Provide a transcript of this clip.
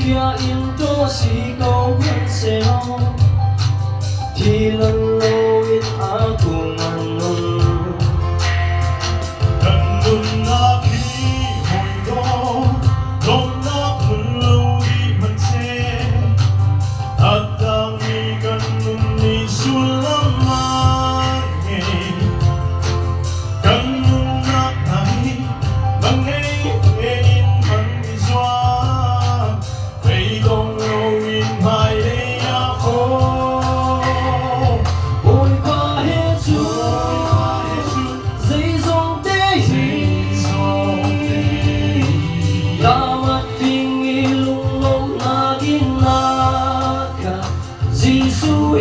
kia in to si câu biết sẽ lo thì lần lâu in á cùng ăn nôn gần nôn na khi hồi đó nôn na phần lâu đi mình sẽ datang ni gần nôn ni sulaman gần nôn na này bằng ngay in bằng đi xóa vậy đông lâu in hai đây à phố ôi qua hết dây dòng tê dapat tinggi lung lom na ginaka Jisu